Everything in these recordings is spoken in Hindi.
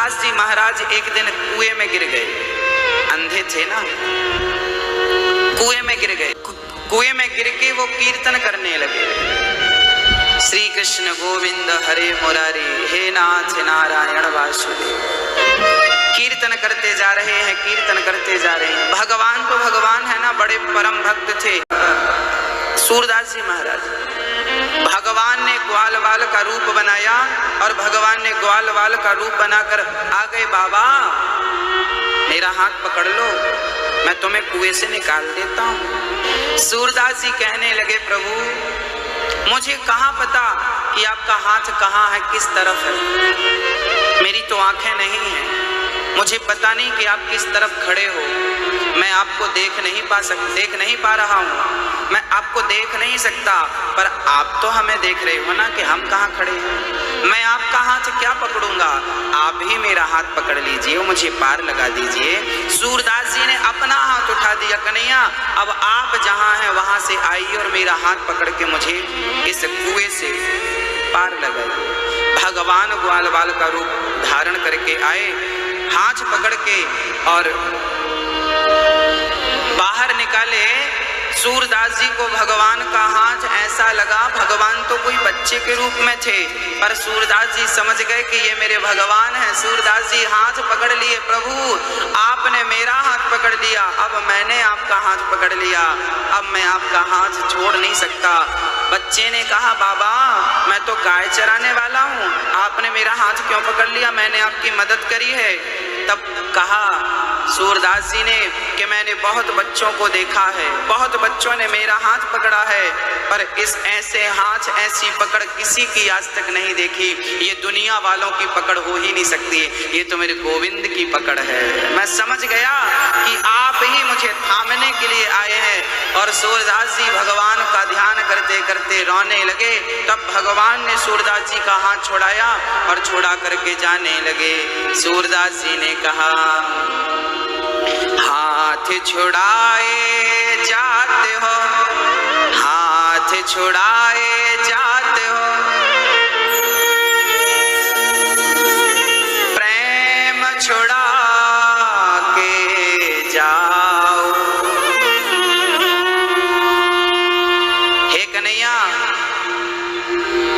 सूरदास जी महाराज एक दिन कुएं में गिर गए, अंधे थे ना, कुएं में गिर गए। कुएं में गिर के वो कीर्तन करने लगे, श्री कृष्ण गोविंद हरे मुरारी, हे नाथ नारायण वासुदेव। कीर्तन करते जा रहे हैं, कीर्तन करते जा रहे हैं। भगवान तो भगवान है ना, बड़े परम भक्त थे सूरदास जी महाराज। भगवान ने ग्वाल वाल का रूप बनाया और भगवान ने ग्वाल वाल का रूप बनाकर आ गए, बाबा मेरा हाथ पकड़ लो, मैं तुम्हें कुएं से निकाल देता हूँ। सूरदास जी कहने लगे, प्रभु मुझे कहाँ पता कि आपका हाथ कहाँ है, किस तरफ है, मेरी तो आंखें नहीं हैं, मुझे पता नहीं कि आप किस तरफ खड़े हो, मैं आपको देख नहीं पा रहा हूँ, मैं आपको देख नहीं सकता, पर आप तो हमें देख रहे हो ना कि हम कहाँ खड़े हैं। मैं आपका हाथ क्या पकड़ूंगा, आप ही मेरा हाथ पकड़ लीजिए, मुझे पार लगा दीजिए। सूरदास जी ने अपना हाथ उठा दिया, कन्हैया अब आप जहाँ हैं वहां से आइए और मेरा हाथ पकड़ के मुझे इस कुएं से पार लगाइए। भगवान ग्वाल वाल का रूप धारण करके आए, हाथ पकड़ के और बाहर निकाले। सूरदास जी को भगवान का हाथ ऐसा लगा, भगवान तो कोई बच्चे के रूप में थे, पर सूरदास जी समझ गए कि ये मेरे भगवान हैं। सूरदास जी हाथ पकड़ लिए, प्रभु आपने मेरा हाथ पकड़ लिया, अब मैंने आपका हाथ पकड़ लिया, अब मैं आपका हाथ छोड़ नहीं सकता। बच्चे ने कहा, बाबा मैं तो गाय चराने वाला हूँ, आपने मेरा हाथ क्यों पकड़ लिया, मैंने आपकी मदद करी है। तब कहा सूरदास जी ने कि मैंने बहुत बच्चों को देखा है, बहुत बच्चों ने मेरा हाथ पकड़ा है, पर इस ऐसे हाथ ऐसी पकड़ किसी की आज तक नहीं देखी, ये दुनिया वालों की पकड़ हो ही नहीं सकती, ये तो मेरे गोविंद की पकड़ है। मैं समझ गया कि आप ही मुझे थामने के लिए आए हैं। और सूरदास जी भगवान का ध्यान करते करते रोने लगे। तब भगवान ने सूरदास जी का हाथ छुड़ाया और छुड़ा करके जाने लगे। सूरदास जी ने कहा, हाथ छुड़ाए जाते हो, हाथ छुड़ाए जाते हो, प्रेम छुड़ा के जाओ। हे कन्हैया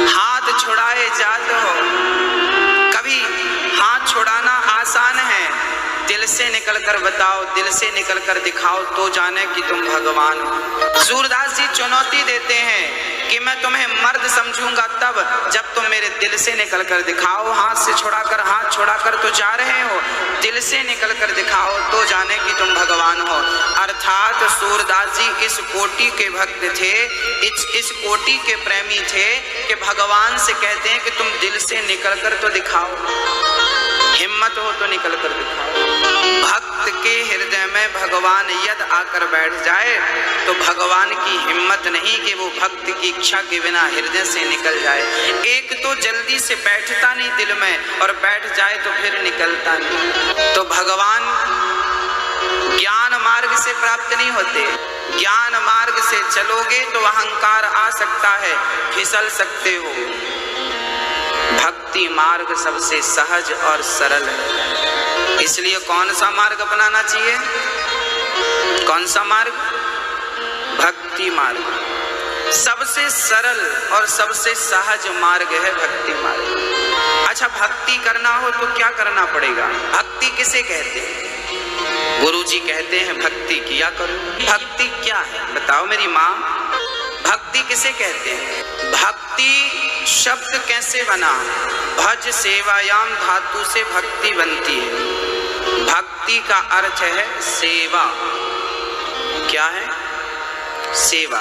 हाथ छुड़ाए जाते हो, कभी हाथ छुड़ाना आसान है, दिल से निकलकर बताओ, दिल से निकलकर दिखाओ तो जाने कि तुम भगवान हो। सूरदास जी चुनौती देते हैं कि मैं तुम्हें मर्द समझूंगा तब जब तुम मेरे दिल से निकलकर दिखाओ। हाथ से छुड़ाकर, हाथ छुड़ाकर तो जा रहे हो, दिल से निकलकर दिखाओ तो जाने कि तुम भगवान हो। अर्थात सूरदास जी इस कोटि के भक्त थे, इस कोटि के प्रेमी थे कि भगवान से कहते हैं कि तुम दिल से निकलकर तो दिखाओ, हिम्मत हो तो निकल कर दिखाओ। भक्त के हृदय में भगवान यदि आकर बैठ जाए तो भगवान की हिम्मत नहीं कि वो भक्त की इच्छा के बिना हृदय से निकल जाए। एक तो जल्दी से बैठता नहीं दिल में, और बैठ जाए तो फिर निकलता नहीं। तो भगवान ज्ञान मार्ग से प्राप्त नहीं होते, ज्ञान मार्ग से चलोगे तो अहंकार आ सकता है, फिसल सकते हो। भक्ति मार्ग सबसे सहज और सरल है, इसलिए कौन सा मार्ग अपनाना चाहिए, कौन सा मार्ग, भक्ति मार्ग। सबसे सरल और सबसे सहज मार्ग है भक्ति मार्ग। अच्छा भक्ति करना हो तो क्या करना पड़ेगा, भक्ति किसे कहते हैं, गुरु जी कहते हैं भक्ति किया करो। भक्ति क्या है बताओ मेरी माँ, भक्ति किसे कहते हैं, भक्ति शब्द कैसे बना, भज सेवायाम धातु से भक्ति बनती है। भक्ति का अर्थ है सेवा, क्या है, सेवा।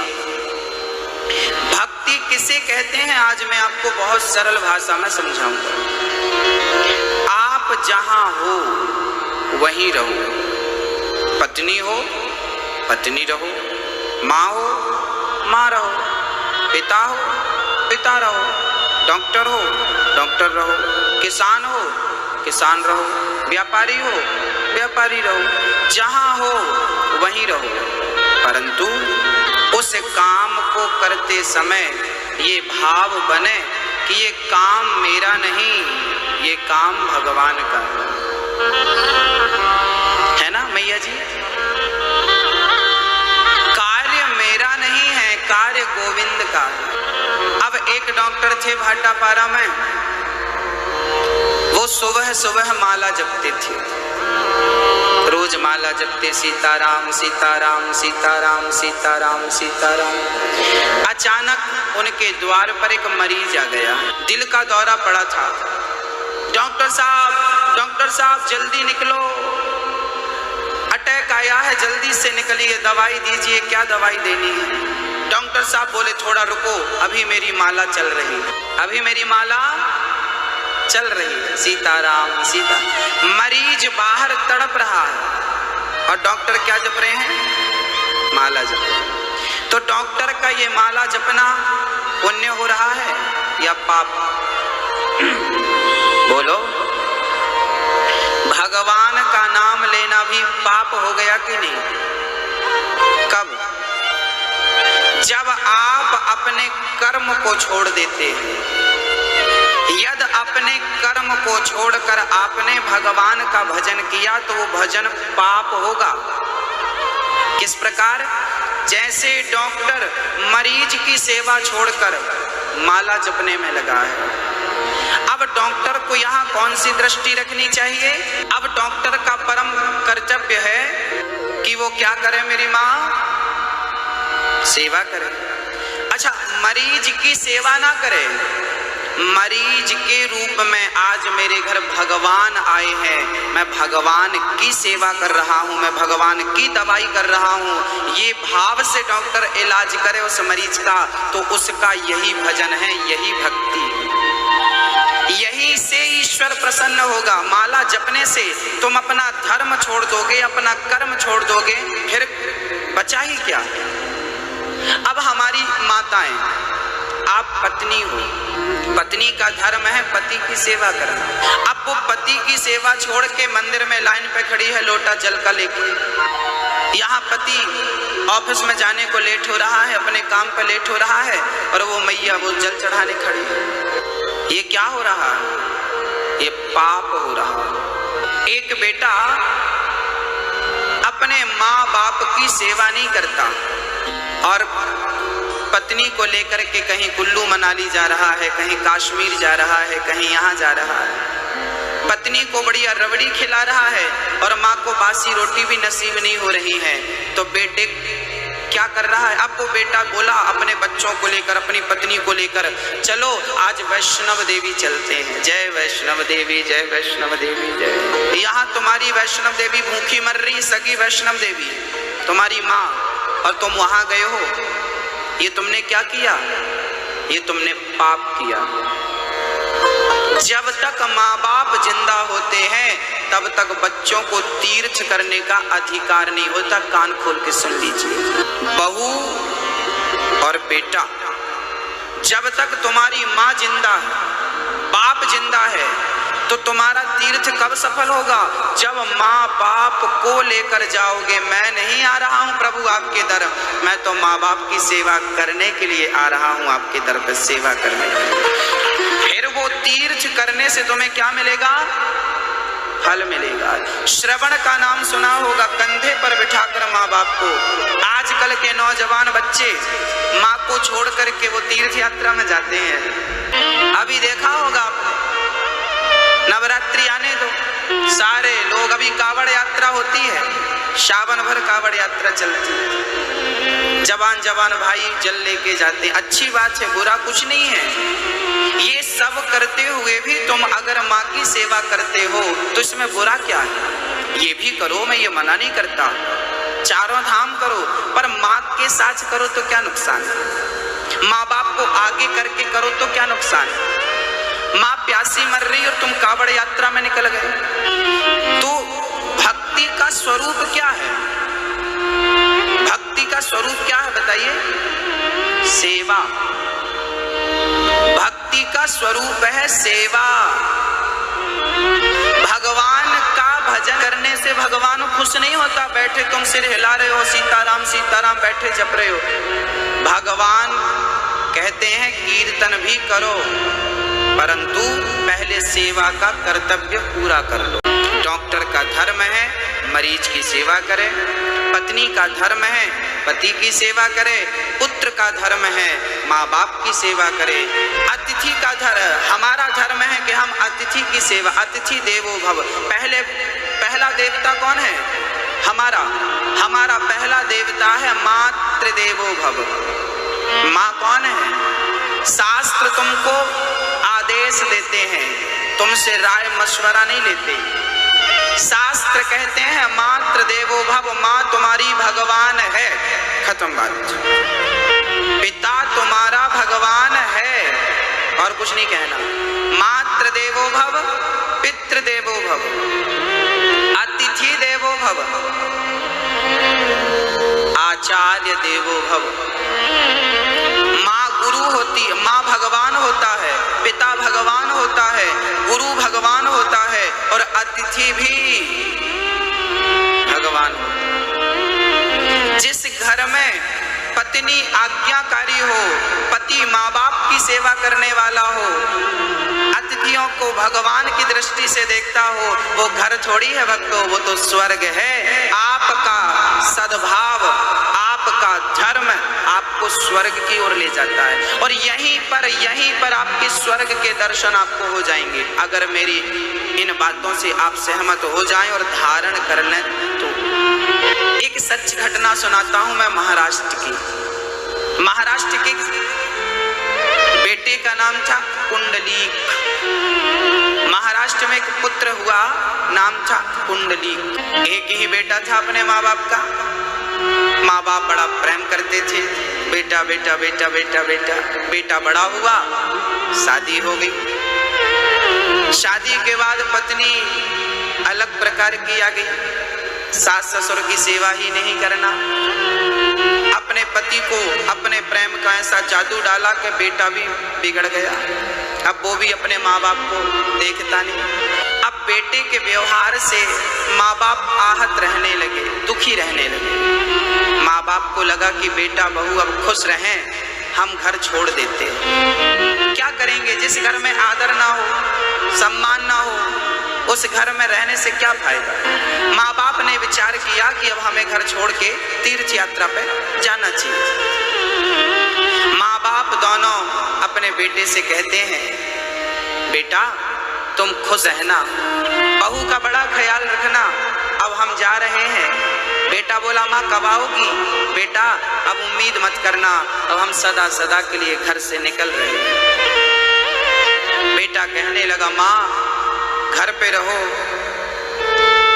भक्ति किसे कहते हैं आज मैं आपको बहुत सरल भाषा में समझाऊंगा। आप जहां हो वहीं रहो, पत्नी हो पत्नी रहो, माँ हो माँ रहो, पिता हो पिता रहो, डॉक्टर हो डॉक्टर रहो, किसान हो किसान रहो, व्यापारी हो व्यापारी रहो, जहां हो वहीं रहो। परंतु उस काम को करते समय ये भाव बने कि ये काम मेरा नहीं, ये काम भगवान का है ना मैया जी। कार्य मेरा नहीं है, कार्य गोविंद का। अब एक डॉक्टर थे भाटापारा में, वो सुबह सुबह माला जपते थे, रोज माला जपते, सीताराम सीताराम सीताराम सीताराम सीताराम। अचानक उनके द्वार पर एक मरीज आ गया, दिल का दौरा पड़ा था। डॉक्टर साहब जल्दी निकलो, अटैक आया है, जल्दी से निकलिए, दवाई दीजिए, क्या दवाई देनी है। डॉक्टर साहब बोले थोड़ा रुको, अभी मेरी माला चल रही है, अभी मेरी माला चल रही है, सीताराम सीता। मरीज बाहर तड़प रहा है और डॉक्टर क्या जप रहे हैं, माला जप। तो डॉक्टर का ये माला जपना पुण्य हो रहा है या पाप? बोलो। भगवान का नाम लेना भी पाप हो गया कि नहीं? कब? जब आप अपने कर्म को छोड़ देते हैं। यदि अपने कर्म को छोड़कर आपने भगवान का भजन किया तो वो भजन पाप होगा। किस प्रकार? जैसे डॉक्टर मरीज की सेवा छोड़कर माला जपने में लगा है। अब डॉक्टर को यहाँ कौन सी दृष्टि रखनी चाहिए? अब डॉक्टर का परम कर्तव्य है कि वो क्या करे, मेरी माँ सेवा करे। अच्छा, मरीज की सेवा ना करे, मरीज के रूप में आज मेरे घर भगवान आए हैं, मैं भगवान की सेवा कर रहा हूं, मैं भगवान की दवाई कर रहा हूं, ये भाव से डॉक्टर इलाज करे उस मरीज का, तो उसका यही भजन है, यही भक्ति, यही से ईश्वर प्रसन्न होगा। माला जपने से तुम अपना धर्म छोड़ दोगे, अपना कर्म छोड़ दोगे, फिर बचा ही क्या? अब हमारी माताएं, आप पत्नी हो, पत्नी का धर्म है पति की सेवा करना। अब वो पति की सेवा छोड़ के मंदिर में लाइन पे खड़ी है लोटा जल का लेके, यहाँ पति ऑफिस में जाने को लेट हो रहा है, अपने काम पे लेट हो रहा है, और वो मैया वो जल चढ़ाने खड़ी है। ये क्या हो रहा है? ये पाप हो रहा है। एक बेटा अपने माँ बाप की सेवा नहीं करता और पत्नी को लेकर के कहीं कुल्लू मनाली जा रहा है, कहीं कश्मीर जा रहा है, कहीं यहाँ जा रहा है, पत्नी को बढ़िया रबड़ी खिला रहा है और माँ को बासी रोटी भी नसीब नहीं हो रही है, तो बेटे क्या कर रहा है? अब वो बेटा बोला अपने बच्चों को लेकर, अपनी पत्नी को लेकर, चलो आज वैष्णव देवी चलते हैं, जय वैष्णव देवी, जय वैष्णव देवी जय। यहाँ तुम्हारी वैष्णव देवी भूखी मर रही, सगी वैष्णव देवी तुम्हारी माँ, और तुम वहां गए हो। ये तुमने क्या किया? ये तुमने पाप किया। जब तक माँ बाप जिंदा होते हैं तब तक बच्चों को तीर्थ करने का अधिकार नहीं होता। कान खोल के सुन लीजिए, बहू और बेटा, जब तक तुम्हारी माँ जिंदा है, बाप जिंदा है, तो तुम्हारा तीर्थ कब सफल होगा? जब माँ बाप को लेकर जाओगे। मैं नहीं आ रहा हूँ प्रभु आपके दर, मैं तो माँ बाप की सेवा करने के लिए आ रहा हूँ, आपके दर पर सेवा करने के लिए। फिर वो तीर्थ करने से तुम्हें क्या मिलेगा? फल मिलेगा। श्रवण का नाम सुना होगा, कंधे पर बिठाकर माँ बाप को। आजकल के नौजवान बच्चे माँ को छोड़ करके वो तीर्थ यात्रा में जाते हैं। अभी देखा होगा आपने, नवरात्रि आने दो, सारे लोग, अभी कावड़ यात्रा होती है, सावन भर कावड़ यात्रा चलती है, जवान जवान भाई जल लेके जाते हैं। अच्छी बात है, बुरा कुछ नहीं है। ये सब करते हुए भी तुम अगर माँ की सेवा करते हो तो इसमें बुरा क्या है? ये भी करो, मैं ये मना नहीं करता, चारों धाम करो, पर माँ के साथ करो तो क्या नुकसान है? माँ बाप को आगे करके करो तो क्या नुकसान है? माँ प्यासी मर रही और तुम कावड़ यात्रा में निकल गए, तो भक्ति का स्वरूप क्या है? भक्ति का स्वरूप क्या है बताइए? सेवा। भक्ति का स्वरूप है सेवा। भगवान का भजन करने से भगवान खुश नहीं होता। बैठे तुम सिर हिला रहे हो, सीताराम सीताराम बैठे जप रहे हो। भगवान कहते हैं कीर्तन भी करो, परंतु पहले सेवा का कर्तव्य पूरा कर लो। डॉक्टर का धर्म है मरीज की सेवा करे, पत्नी का धर्म है पति की सेवा करे, पुत्र का धर्म है माँ बाप की सेवा करे, अतिथि का धर्म, हमारा धर्म है कि हम अतिथि की सेवा, अतिथि देवो भव। पहला देवता कौन है? हमारा पहला देवता है मातृ देवो भव। माँ कौन है? शास्त्र तुमको आदेश देते हैं, तुमसे राय मशवरा नहीं लेते। शास्त्र कहते हैं मातृ देवो भव, माँ तुम्हारी भगवान है, खत्म बात। पिता तुम्हारा भगवान है और कुछ नहीं कहना। मातृ देवो भव, पितृ देवो भव, अतिथि देवो भव, आचार्य देवो भव। माँ गुरु होती, माँ भगवान होता है, पिता भगवान होता है, गुरु भगवान होता है और अतिथि भी भगवान होता है। जिस घर में पत्नी आज्ञाकारी हो, पति माँ बाप की सेवा करने वाला हो, अतिथियों को भगवान की दृष्टि से देखता हो, वो घर थोड़ी है भक्तों, वो तो स्वर्ग है। आपका सद्भाव, आपका धर्म आपको स्वर्ग की ओर ले जाता है और यहीं पर आपके स्वर्ग के दर्शन आपको हो जाएंगे अगर मेरी इन बातों से आप सहमत हो जाएं और धारण कर लें तो। एक सच घटना सुनाता हूं मैं महाराष्ट्र की। महाराष्ट्र के बेटे का नाम था कुंडलीक। महाराष्ट्र में एक पुत्र हुआ, नाम था कुंडलीक। एक ही बेटा था अपने माँ बाप का। माँ बाप बड़ा प्रेम करते थे, बेटा बेटा बेटा बेटा बेटा। बेटा बड़ा हुआ, शादी हो गई। शादी के बाद पत्नी अलग प्रकार की आ गई। सास ससुर की सेवा ही नहीं करना। अपने पति को अपने प्रेम का ऐसा जादू डाला कि बेटा भी बिगड़ गया। अब वो भी अपने माँ बाप को देखता नहीं। अब बेटे के व्यवहार से माँ बाप आहत रहने लगे, दुखी रहने लगे। माँ बाप को लगा कि बेटा बहू अब खुश रहें, हम घर छोड़ देते। क्या करेंगे? जिस घर में आदर ना हो, सम्मान ना हो, उस घर में रहने से क्या फायदा। माँ बाप ने विचार किया कि अब हमें घर छोड़ के तीर्थ यात्रा पे जाना चाहिए। माँ बाप दोनों अपने बेटे से कहते हैं, बेटा तुम खुश रहना, बहू का बड़ा ख्याल रखना, अब हम जा रहे हैं। बेटा बोला, माँ कब आओगी? बेटा अब उम्मीद मत करना, अब हम सदा सदा के लिए घर से निकल रहे हैं। बेटा कहने लगा, माँ घर पे रहो।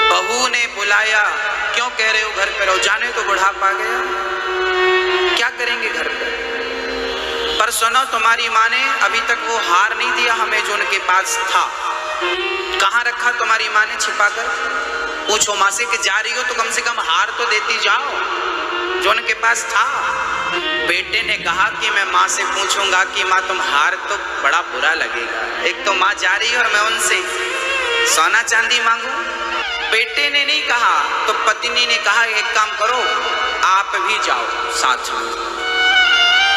बहू ने बुलाया, क्यों कह रहे हो घर पे रहो? जाने तो बुढ़ापा आ गया, क्या करेंगे घर पे? पर सुनो, तुम्हारी माँ ने अभी तक वो हार नहीं दिया हमें जो उनके पास था। कहाँ रखा तुम्हारी माँ ने छिपा कर? पूछो माँ से कि जा रही हो तो कम से कम हार तो देती जाओ जो उनके पास था। बेटे ने कहा कि मैं माँ से पूछूंगा कि माँ तुम हार तो बड़ा बुरा लगेगा, एक तो माँ जा रही है और मैं उनसे सोना चांदी मांगू। बेटे ने नहीं कहा तो पत्नी ने कहा, एक काम करो आप भी जाओ साथ में।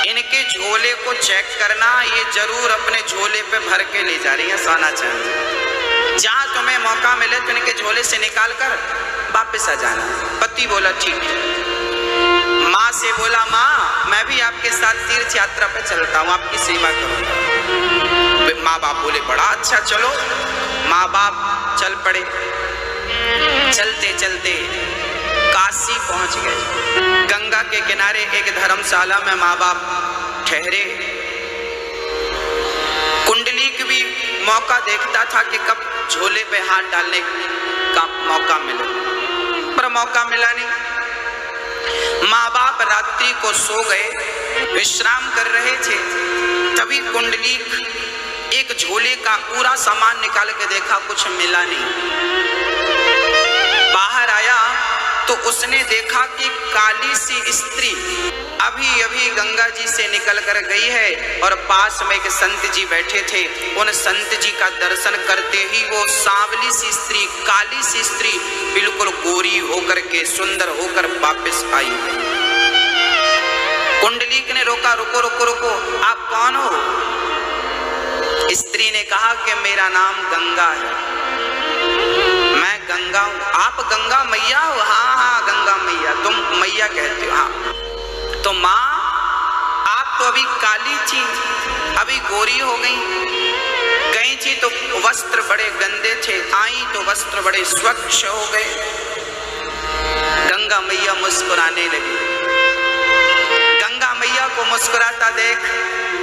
इनके झोले को चेक करना, ये जरूर अपने झोले पे भर के ले जा रही है सोना चांदी। जहां तुम्हें मौका मिले तो इनके झोले से निकाल कर वापस आ जाना। पति बोला ठीक है। माँ से बोला, माँ मैं भी आपके साथ तीर्थ यात्रा पे चलता हूँ, आपकी सेवा करूँगा। माँ बाप बोले, बड़ा अच्छा चलो। माँ बाप चल पड़े। चलते चलते काशी पहुंच गए। गंगा के किनारे एक धर्मशाला में माँ बाप ठहरे। कुंडलीक भी मौका देखता था कि कब झोले पे हाथ डालने का मौका मिले, पर मौका मिला नहीं। माँ बाप रात्रि को सो गए, विश्राम कर रहे थे। तभी कुंडलीक एक झोले का पूरा सामान निकाल के देखा, कुछ मिला नहीं। बाहर आया तो उसने देखा कि काली सी स्त्री अभी अभी गंगा जी से निकल कर गई है और पास में एक संत जी बैठे थे। उन संत जी का दर्शन करते ही वो सांवली सी स्त्री, काली सी स्त्री बिल्कुल गोरी होकर के, सुंदर होकर वापस आई। कुंडलीक ने रोका, रुको रुको रुको, आप कौन हो? स्त्री ने कहा कि मेरा नाम गंगा है, मैं गंगा हूं। आप गंगा मैया हो? हाँ हाँ गंगा मैया, तुम मैया कहते हो? हाँ। तो माँ आप तो अभी काली थी, अभी गोरी हो गई थी तो वस्त्र बड़े गंदे थे, आई तो वस्त्र बड़े स्वच्छ हो गए। गंगा मैया मुस्कुराने लगी। गंगा मैया को मुस्कुराता देख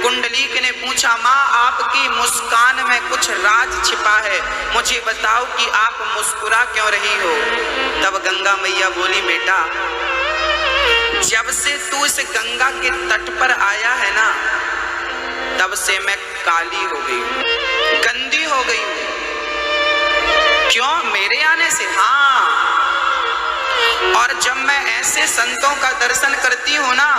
कुंडलीक ने पूछा, माँ आपकी मुस्कान में कुछ राज छिपा है, मुझे बताओ कि आप मुस्कुरा क्यों रही हो। तब गंगा मैया बोली, बेटा जब से तू इस गंगा के तट पर आया है ना, तब से मैं काली हो गई हूँ, गंदी हो गई हूँ। क्यों? मेरे आने से? हाँ। और जब मैं ऐसे संतों का दर्शन करती हूँ ना,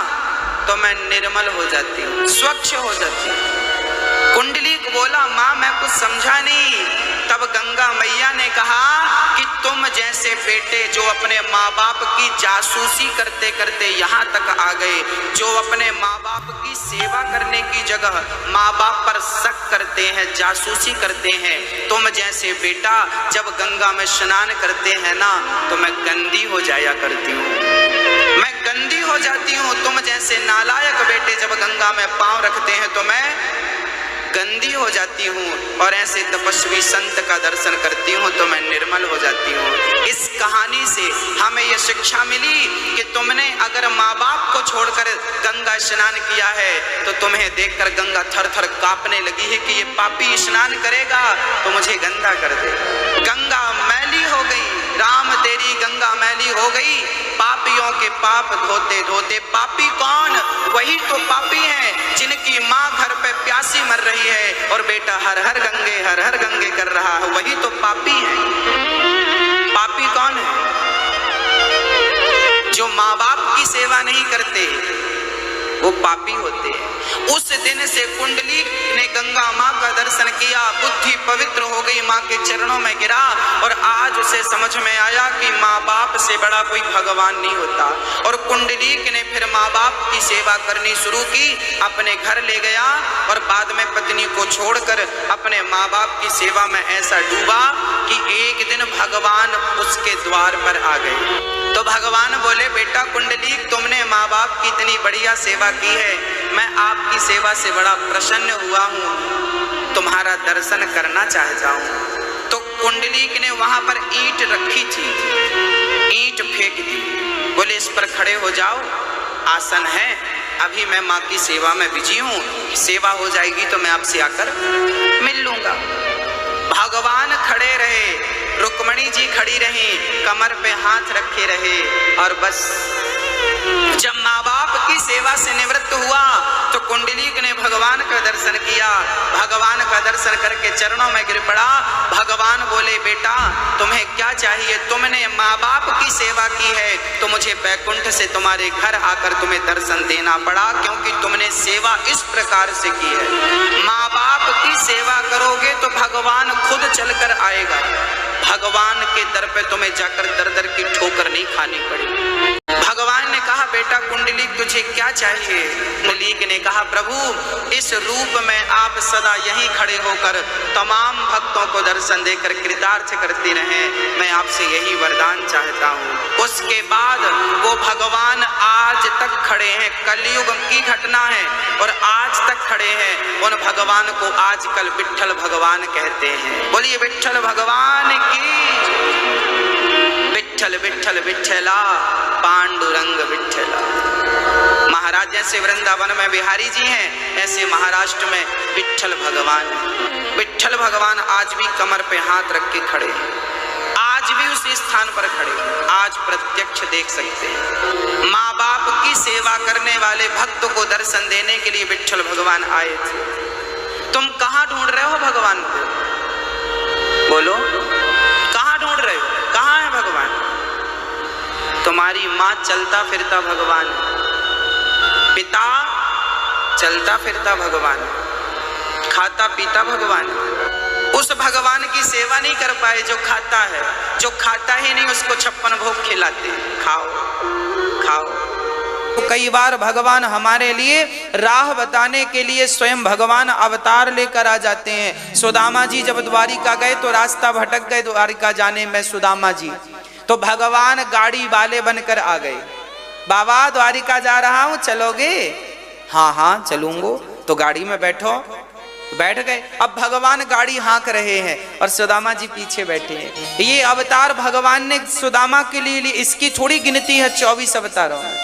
तो मैं निर्मल हो जाती हूँ, स्वच्छ हो जाती हूँ। कुंडली को बोला, माँ मैं कुछ समझा नहीं। तब गंगा मैया ने कहा कि तुम जैसे बेटे जो अपने माँ बाप की जासूसी करते करते यहाँ तक आ गए, जो अपने माँ बाप की सेवा करने की जगह माँ बाप पर शक करते हैं, जासूसी करते हैं, तुम जैसे बेटा जब गंगा में स्नान करते हैं ना, तो मैं गंदी हो जाया करती हूँ, मैं गंदी हो जाती हूँ। तुम जैसे नालायक बेटे जब गंगा में पांव रखते हैं तो मैं गंदी हो जाती हूँ, और ऐसे तपस्वी संत का दर्शन करती हूँ तो मैं निर्मल हो जाती हूँ। इस कहानी से हमें यह शिक्षा मिली कि तुमने अगर माँ बाप को छोड़कर गंगा स्नान किया है तो तुम्हें देखकर गंगा थर थर कांपने लगी है कि ये पापी स्नान करेगा तो मुझे गंदा कर दे। गंगा मैली हो गई, राम तेरी गंगा मैली हो गई, पापियों के पाप धोते धोते। पापी कौन? वही तो पापी हैं जिनकी माँ घर पे प्यासी मर रही है और बेटा हर हर गंगे कर रहा है, वही तो पापी है। पापी कौन है? जो माँ बाप की सेवा नहीं करते वो पापी होते हैं। उस दिन से कुंडली ने गंगा माँ का दर्शन किया, बुद्धि पवित्र हो गई, माँ के चरणों में गिरा, और आज उसे समझ में आया कि माँ बाप से बड़ा कोई भगवान नहीं होता। और कुंडली ने फिर माँ बाप की सेवा करनी शुरू की, अपने घर ले गया और बाद में पत्नी को छोड़कर अपने माँ बाप की सेवा में ऐसा डूबा कि एक दिन भगवान उसके द्वार पर आ गए। तो भगवान बोले, बेटा कुंडली तुमने माँ बाप की इतनी बढ़िया सेवा की है, मैं आपकी सेवा से बड़ा प्रसन्न हुआ हूँ, तुम्हारा दर्शन करना चाहता हूँ। तो कुंडली ने वहां पर ईंट रखी थी, ईंट फेंक दी, बोले इस पर खड़े हो जाओ, आसन है, अभी मैं माँ की सेवा में बिजी हूँ, सेवा हो जाएगी तो मैं आपसे आकर मिल लूंगा। भगवान खड़े रहे, रुक्मणी जी खड़ी रही, कमर पे हाथ रखे रहे, और बस जब माँ बाप की सेवा से निवृत्त हुआ तो कुंडलीक ने भगवान का दर्शन किया। भगवान का दर्शन करके चरणों में गिर पड़ा। भगवान बोले, बेटा तुम्हें क्या चाहिए? तुमने माँ बाप की सेवा की है तो मुझे बैकुंठ से तुम्हारे घर आकर तुम्हें दर्शन देना पड़ा, क्योंकि तुमने सेवा इस प्रकार से की है। माँ बाप की सेवा करोगे तो भगवान खुद चलकर आएगा, भगवान के दर पे तुम्हें जाकर दर दर की ठोकर नहीं खानी पड़ेगी। भगवान ने कहा, बेटा कुंडली तुझे क्या चाहिए? कुंडली ने कहा, प्रभु इस रूप में आप सदा यहीं खड़े होकर तमाम भक्तों को दर्शन देकर कृतार्थ करते रहें, मैं आपसे यही वरदान चाहता हूँ। उसके बाद वो भगवान आज तक खड़े हैं, कलयुग की घटना है और आज तक खड़े हैं। उन भगवान को आजकल विट्ठल भगवान कहते हैं। बोलिए विट्ठल भगवान की। विट्ठल विट्ठल विट्ठला पांडुरंग विट्ठला। महाराज जैसे वृंदावन में बिहारी जी हैं, ऐसे महाराष्ट्र में विट्ठल भगवान है। विट्ठल भगवान आज भी कमर पे हाथ रख के खड़े हैं, आज भी उसी स्थान पर खड़े, आज प्रत्यक्ष देख सकते हैं। माँ बाप की सेवा करने वाले भक्त को दर्शन देने के लिए विट्ठल भगवान आए थे। तुम कहाँ ढूंढ रहे हो भगवान को? बोलो, कहाँ ढूंढ रहे हो? कहाँ है भगवान? तुम्हारी माँ चलता फिरता भगवान, पिता चलता फिरता भगवान, खाता पीता भगवान। उस भगवान की सेवा नहीं कर पाए जो खाता है, जो खाता ही नहीं उसको 56 भोग खिलाते, खाओ खाओ तो कई बार भगवान हमारे लिए राह बताने के लिए स्वयं भगवान अवतार लेकर आ जाते हैं। सुदामा जी जब द्वारिका गए तो रास्ता भटक गए द्वारिका जाने में सुदामा जी, तो भगवान गाड़ी वाले बनकर आ गए। बाबा द्वारिका जा रहा हूं, चलोगे? हाँ हाँ चलूंगो। तो गाड़ी में बैठो, बैठ गए। अब भगवान गाड़ी हाँक रहे हैं और सुदामा जी पीछे बैठे हैं। ये अवतार भगवान ने सुदामा के लिए, इसकी थोड़ी गिनती है 24 अवतारों में,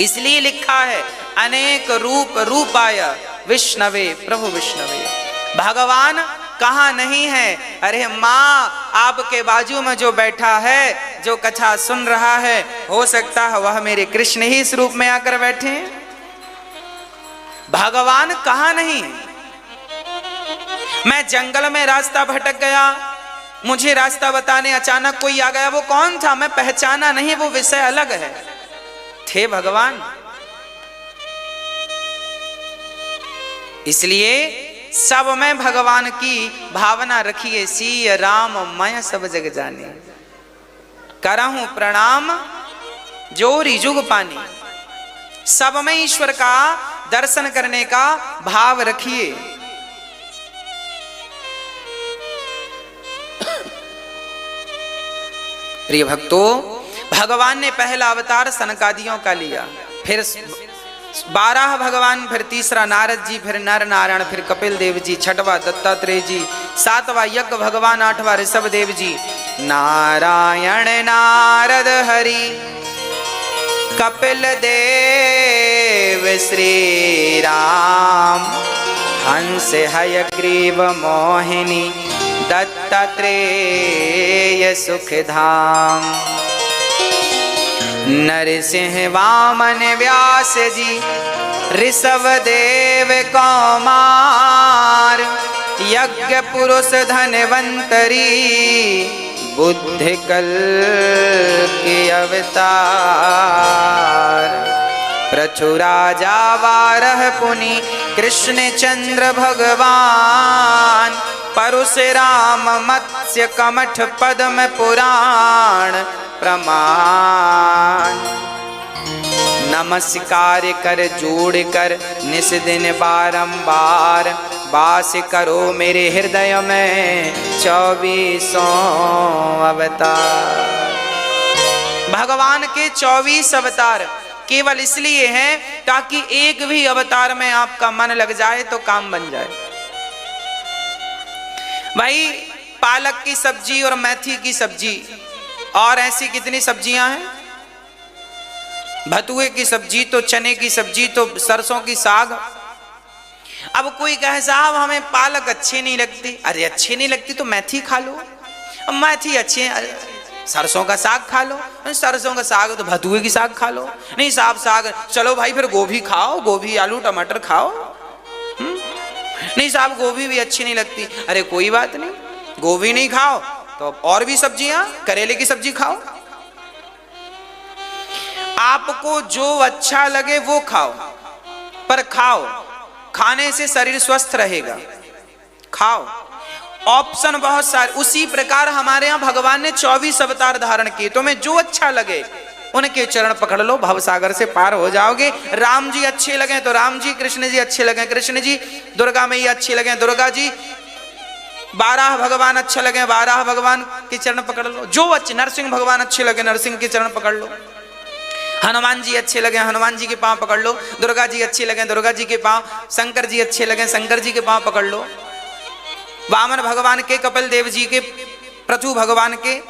इसलिए लिखा है अनेक रूप रूपाय विष्णवे प्रभु विष्णवे। भगवान कहाँ नहीं है? अरे माँ आपके बाजू में जो बैठा है, जो कथा सुन रहा है, हो सकता है वह मेरे कृष्ण ही इस रूप में आकर बैठे हैं। भगवान कहाँ नहीं? मैं जंगल में रास्ता भटक गया, मुझे रास्ता बताने अचानक कोई आ गया, वो कौन था मैं पहचाना नहीं, वो विषय अलग है। थे भगवान। इसलिए सब में भगवान की भावना रखिए। सी राम मैं सब जग जाने, करहूं प्रणाम जोरी जुग पानी। सब में ईश्वर का दर्शन करने का भाव रखिए। प्रिय भक्तों, भगवान ने पहला अवतार सनकादियों का लिया, फिर 12 भगवान, फिर तीसरा नारद जी, फिर नर नारायण, फिर कपिल देव जी, छठवां दत्तात्रेय जी, 7वां यज्ञ भगवान, 8वां ऋषभ देव जी। नारायण नारद हरि कपिल देव श्री राम, हंस हयग्रीव मोहिनी दत्तात्रेय सुखधाम। नरसिंह वामन व्यास जी, ऋषभ देव कौमार, यज्ञ पुरुष धनवंतरी, बुद्धि कल्कि अवतार। प्रचुराजा वारह पुनि कृष्ण चंद्र भगवान, परशुराम मत्स्य कमठ पद्म पुराण प्रमाण। नमस्कार कर जोड़ कर निस दिन बारंबार, वास करो मेरे हृदय में 24 अवतार। भगवान के 24 अवतार केवल इसलिए हैं ताकि एक भी अवतार में आपका मन लग जाए तो काम बन जाए। भाई पालक की सब्जी और मेथी की सब्जी और ऐसी कितनी सब्जियां हैं, भतुए की सब्जी तो चने की सब्जी तो सरसों की साग। अब कोई कहे साहब हमें पालक अच्छी नहीं लगती, अरे अच्छी नहीं लगती तो मेथी खा लो। अब मेथी अच्छी है, सरसों का साग खा लो, सरसों का साग तो भतुए की साग खा लो। नहीं साहब साग, चलो भाई फिर गोभी खाओ, गोभी आलू टमाटर खाओ। नहीं साहब गोभी भी अच्छी नहीं लगती, अरे कोई बात नहीं, गोभी नहीं खाओ तो और भी सब्जियां, करेले की सब्जी खाओ। आपको जो अच्छा लगे वो खाओ, पर खाओ, खाने से शरीर स्वस्थ रहेगा, खाओ। ऑप्शन बहुत सारे। उसी प्रकार हमारे यहाँ भगवान ने 24 अवतार धारण किए, तुम्हें जो अच्छा लगे उनके चरण पकड़ लो, भवसागर से पार हो जाओगे। राम जी अच्छे लगे तो राम जी, कृष्ण जी अच्छे लगे कृष्ण जी, दुर्गा मैया अच्छी लगे दुर्गा जी, 12 भगवान अच्छे लगे 12 भगवान के चरण पकड़ लो, जो अच्छे। नरसिंह भगवान अच्छे लगे नरसिंह के चरण पकड़ लो, हनुमान जी अच्छे लगे हनुमान जी के पांव पकड़ लो, दुर्गा जी अच्छी लगे दुर्गा जी के पांव, शंकर जी अच्छे लगे शंकर जी के पांव पकड़ लो, वामन भगवान के, कपिल देव जी के, पृथु भगवान के,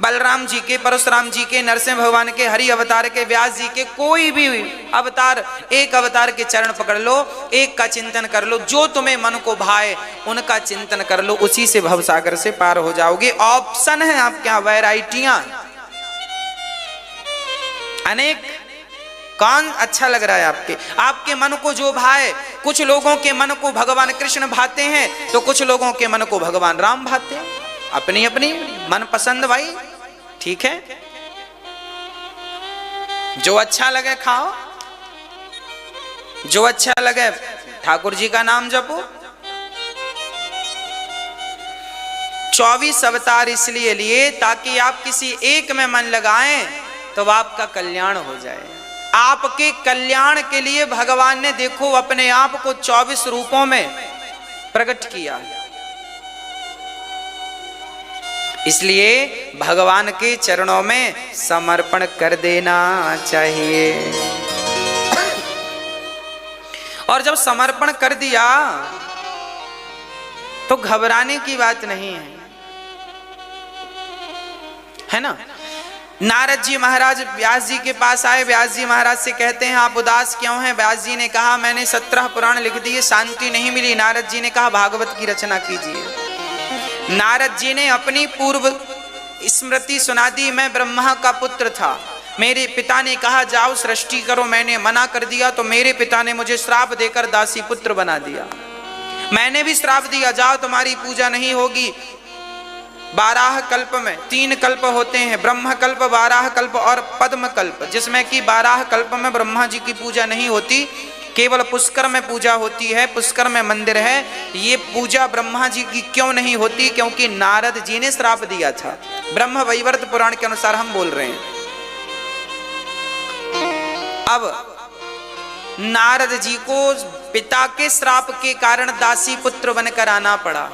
बलराम जी के, परशुराम जी के, नरसिंह भगवान के, हरि अवतार के, व्यास जी के, कोई भी अवतार, एक अवतार के चरण पकड़ लो, एक का चिंतन कर लो, जो तुम्हें मन को भाए उनका चिंतन कर लो, उसी से भवसागर से पार हो जाओगे। ऑप्शन है आपके यहाँ, वैरायटियां अनेक। कौन अच्छा लग रहा है आपके, आपके मन को जो भाए। कुछ लोगों के मन को भगवान कृष्ण भाते हैं तो कुछ लोगों के मन को भगवान राम भाते हैं, अपनी अपनी मन पसंद भाई, ठीक है। जो अच्छा लगे खाओ, जो अच्छा लगे ठाकुर जी का नाम जपो। 24 अवतार इसलिए लिए ताकि आप किसी एक में मन लगाएं तो आपका कल्याण हो जाए। आपके कल्याण के लिए भगवान ने देखो अपने आप को 24 रूपों में प्रकट किया। इसलिए भगवान के चरणों में समर्पण कर देना चाहिए। और जब समर्पण कर दिया तो घबराने की बात नहीं है ना। नारद जी महाराज व्यास जी के पास आए। व्यास जी महाराज से कहते हैं आप उदास क्यों हैं? व्यास जी ने कहा मैंने 17 पुराण लिख दिए, शांति नहीं मिली। नारद जी ने कहा भागवत की रचना कीजिए। नारद जी ने अपनी पूर्व स्मृति सुना दी। मैं ब्रह्मा का पुत्र था, मेरे पिता ने कहा जाओ सृष्टि करो, मैंने मना कर दिया तो मेरे पिता ने मुझे श्राप देकर दासी पुत्र बना दिया। मैंने भी श्राप दिया जाओ तुम्हारी पूजा नहीं होगी। 12 कल्प में 3 कल्प होते हैं, ब्रह्म कल्प, 12 कल्प और पद्म कल्प, जिसमें कि 12 कल्प में ब्रह्मा जी की पूजा नहीं होती, केवल पुष्कर में पूजा होती है। पुष्कर में मंदिर है। ये पूजा ब्रह्मा जी की क्यों नहीं होती? क्योंकि नारद जी ने श्राप दिया था। ब्रह्म वैवर्त पुराण के अनुसार हम बोल रहे हैं। अब नारद जी को पिता के श्राप के कारण दासी पुत्र बनकर आना पड़ा।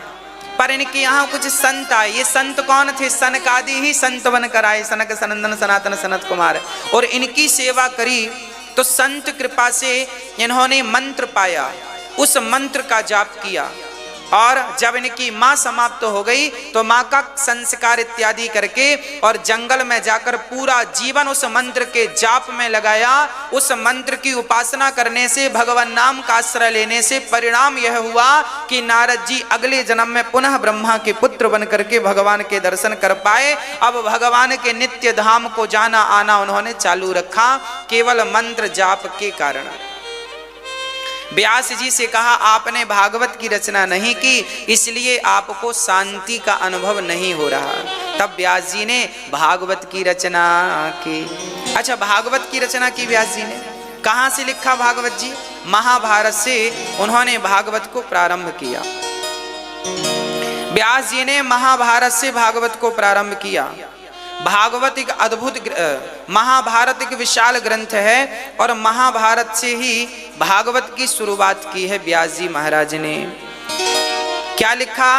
पर इनके यहाँ कुछ संत आए। ये संत कौन थे? सनकादि ही संत बनकर आए, सनक सनंदन सनातन सनत कुमार। और इनकी सेवा करी तो संत कृपा से इन्होंने मंत्र पाया, उस मंत्र का जाप किया। और जब इनकी माँ समाप्त हो गई तो माँ का संस्कार इत्यादि करके और जंगल में जाकर पूरा जीवन उस मंत्र के जाप में लगाया। उस मंत्र की उपासना करने से, भगवान नाम का आश्रय लेने से परिणाम यह हुआ कि नारद जी अगले जन्म में पुनः ब्रह्मा के पुत्र बन करके भगवान के दर्शन कर पाए। अब भगवान के नित्य धाम को जाना आना उन्होंने चालू रखा केवल मंत्र जाप के कारण। व्यास जी से कहा आपने भागवत की रचना नहीं की, इसलिए आपको शांति का अनुभव नहीं हो रहा। तब व्यास जी ने भागवत की रचना की। अच्छा, भागवत की रचना की व्यास जी ने। कहाँ से लिखा भागवत जी? महाभारत से उन्होंने भागवत को प्रारंभ किया। व्यास जी ने महाभारत से भागवत को प्रारंभ किया। भागवत एक अद्भुत, महाभारत एक विशाल ग्रंथ है और महाभारत से ही भागवत की शुरुआत की है व्यास जी महाराज ने। क्या लिखा?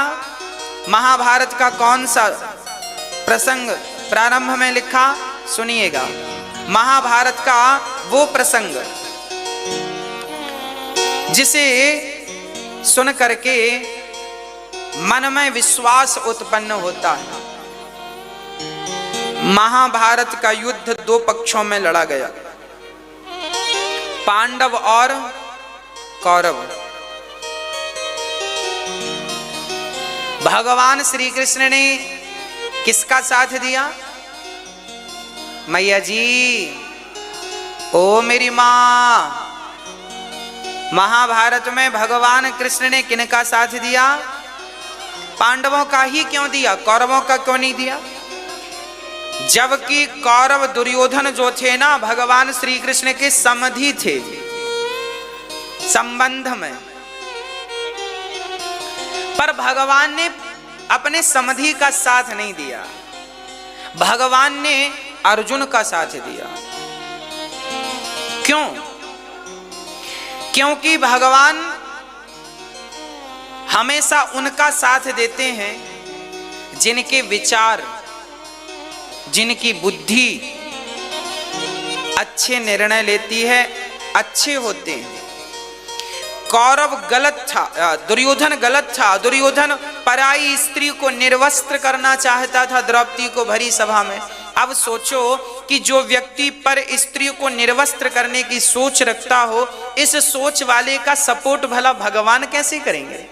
महाभारत का कौन सा प्रसंग प्रारंभ में लिखा? सुनिएगा। महाभारत का वो प्रसंग जिसे सुन करके मन में विश्वास उत्पन्न होता है। महाभारत का युद्ध 2 पक्षों में लड़ा गया, पांडव और कौरव। भगवान श्री कृष्ण ने किसका साथ दिया? मैया जी, ओ मेरी मां, महाभारत में भगवान कृष्ण ने किनका साथ दिया? पांडवों का ही क्यों दिया? कौरवों का क्यों नहीं दिया? जबकि कौरव दुर्योधन जो थे ना, भगवान श्री कृष्ण के समधि थे संबंध में, पर भगवान ने अपने समधि का साथ नहीं दिया, भगवान ने अर्जुन का साथ दिया। क्यों? क्योंकि भगवान हमेशा उनका साथ देते हैं जिनके विचार, जिनकी बुद्धि अच्छे निर्णय लेती है, अच्छे होते हैं। कौरव गलत था, दुर्योधन गलत था। दुर्योधन पराई स्त्री को निर्वस्त्र करना चाहता था द्रौपदी को भरी सभा में। अब सोचो कि जो व्यक्ति पर स्त्री को निर्वस्त्र करने की सोच रखता हो, इस सोच वाले का सपोर्ट भला भगवान कैसे करेंगे?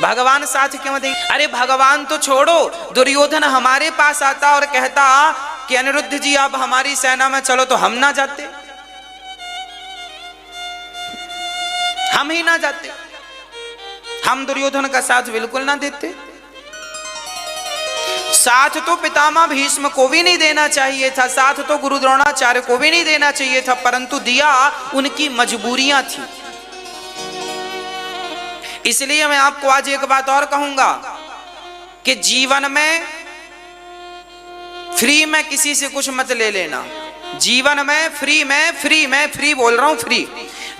भगवान साथ क्यों देंगे? अरे भगवान तो छोड़ो, दुर्योधन हमारे पास आता और कहता कि अनिरुद्ध जी आप हमारी सेना में चलो, तो हम ना जाते, हम ही ना जाते, हम दुर्योधन का साथ बिल्कुल ना देते। साथ तो पितामह भीष्म को भी नहीं देना चाहिए था, साथ तो गुरु द्रोणाचार्य को भी नहीं देना चाहिए था, परंतु दिया, उनकी मजबूरियां थी। इसलिए मैं आपको आज एक बात और कहूंगा कि जीवन में फ्री में किसी से कुछ मत ले लेना। जीवन में फ्री में फ्री बोल रहा हूं, फ्री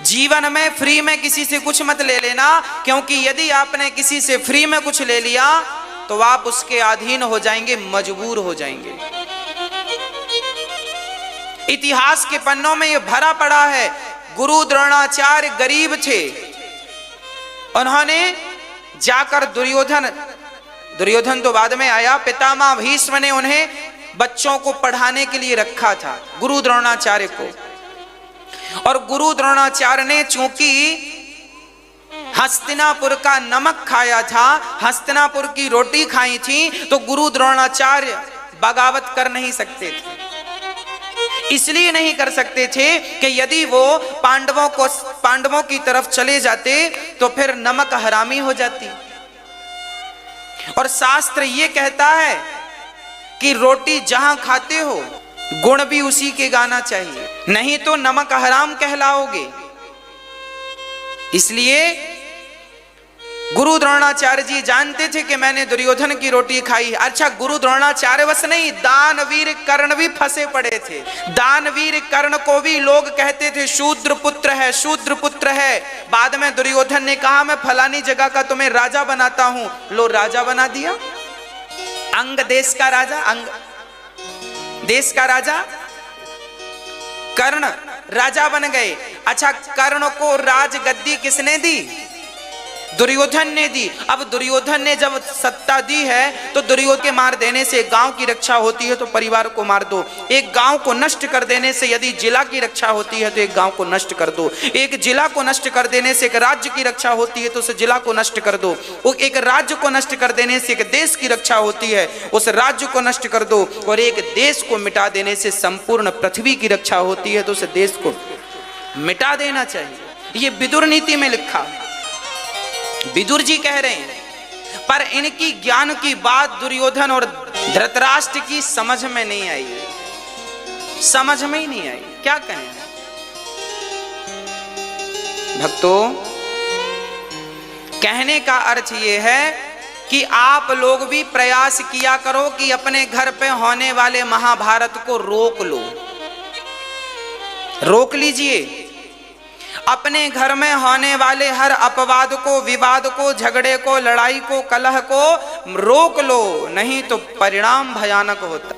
जीवन में फ्री में किसी से कुछ मत ले लेना, क्योंकि यदि आपने किसी से फ्री में कुछ ले लिया तो आप उसके अधीन हो जाएंगे, मजबूर हो जाएंगे। इतिहास के पन्नों में यह भरा पड़ा है। गुरु द्रोणाचार्य गरीब थे, उन्होंने जाकर दुर्योधन तो बाद में आया, पितामह भीष्म ने उन्हें बच्चों को पढ़ाने के लिए रखा था, गुरु द्रोणाचार्य को। और गुरु द्रोणाचार्य ने चूंकि हस्तिनापुर का नमक खाया था, हस्तिनापुर की रोटी खाई थी, तो गुरु द्रोणाचार्य बगावत कर नहीं सकते थे। इसलिए नहीं कर सकते थे कि यदि वो पांडवों की तरफ चले जाते तो फिर नमक हरामी हो जाती। और शास्त्र ये कहता है कि रोटी जहां खाते हो गुण भी उसी के गाना चाहिए, नहीं तो नमक हराम कहलाओगे। इसलिए गुरु द्रोणाचार्य जी जानते थे कि मैंने दुर्योधन की रोटी खाई। अच्छा, गुरु द्रोणाचार्य बस नहीं, दानवीर कर्ण भी फंसे पड़े थे। दानवीर कर्ण को भी लोग कहते थे शूद्र पुत्र है, शूद्र पुत्र है। बाद में दुर्योधन ने कहा मैं फलानी जगह का तुम्हें राजा बनाता हूं, लो राजा बना दिया। अंग देश का राजा, अंग देश का राजा कर्ण राजा बन गए। अच्छा, कर्ण को राजगद्दी किसने दी? दुर्योधन ने दी। अब दुर्योधन ने जब सत्ता दी है तो दुर्योधन के मार देने से गांव की रक्षा होती है तो परिवार को मार दो। एक गांव को नष्ट कर देने से यदि जिला की रक्षा होती है तो एक गांव को नष्ट कर दो। एक जिला को नष्ट कर देने से एक राज्य की रक्षा होती है तो उस जिला को नष्ट कर दो। एक राज्य को नष्ट कर देने से एक देश की रक्षा होती है, उस राज्य को नष्ट कर दो। और एक देश को मिटा देने से संपूर्ण पृथ्वी की रक्षा होती है तो उस देश को मिटा देना चाहिए। ये विदुर नीति में लिखा, विदुर जी कह रहे हैं। पर इनकी ज्ञान की बात दुर्योधन और धृतराष्ट्र की समझ में नहीं आई, समझ में ही नहीं आई। क्या कहें भक्तों, कहने का अर्थ यह है कि आप लोग भी प्रयास किया करो कि अपने घर पे होने वाले महाभारत को रोक लो, रोक लीजिए। अपने घर में होने वाले हर अपवाद को, विवाद को, झगड़े को, लड़ाई को, कलह को रोक लो, नहीं तो परिणाम भयानक होता।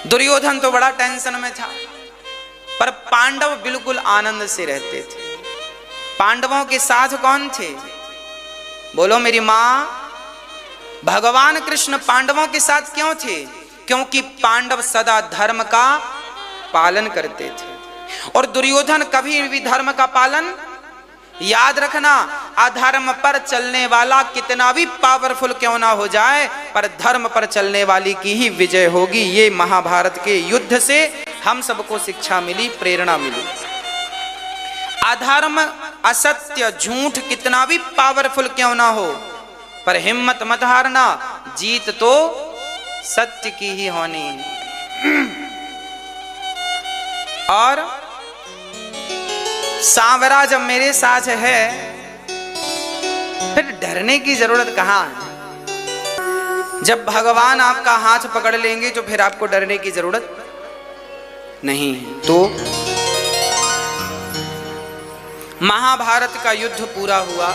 दुर्योधन तो बड़ा टेंशन में था, पर पांडव बिल्कुल आनंद से रहते थे। पांडवों के साथ कौन थे? बोलो मेरी मां। भगवान कृष्ण पांडवों के साथ क्यों थे? क्योंकि पांडव सदा धर्म का पालन करते थे और दुर्योधन कभी भी धर्म का पालन, याद रखना, अधर्म पर चलने वाला कितना भी पावरफुल क्यों ना हो जाए, पर धर्म पर चलने वाली की ही विजय होगी। ये महाभारत के युद्ध से हम सबको शिक्षा मिली, प्रेरणा मिली। अधर्म, असत्य, झूठ कितना भी पावरफुल क्यों ना हो, पर हिम्मत मत हारना, जीत तो सत्य की ही होनी। और सांवरा जब मेरे साथ है फिर डरने की जरूरत कहां है। जब भगवान आपका हाथ पकड़ लेंगे तो फिर आपको डरने की जरूरत नहीं है। तो महाभारत का युद्ध पूरा हुआ,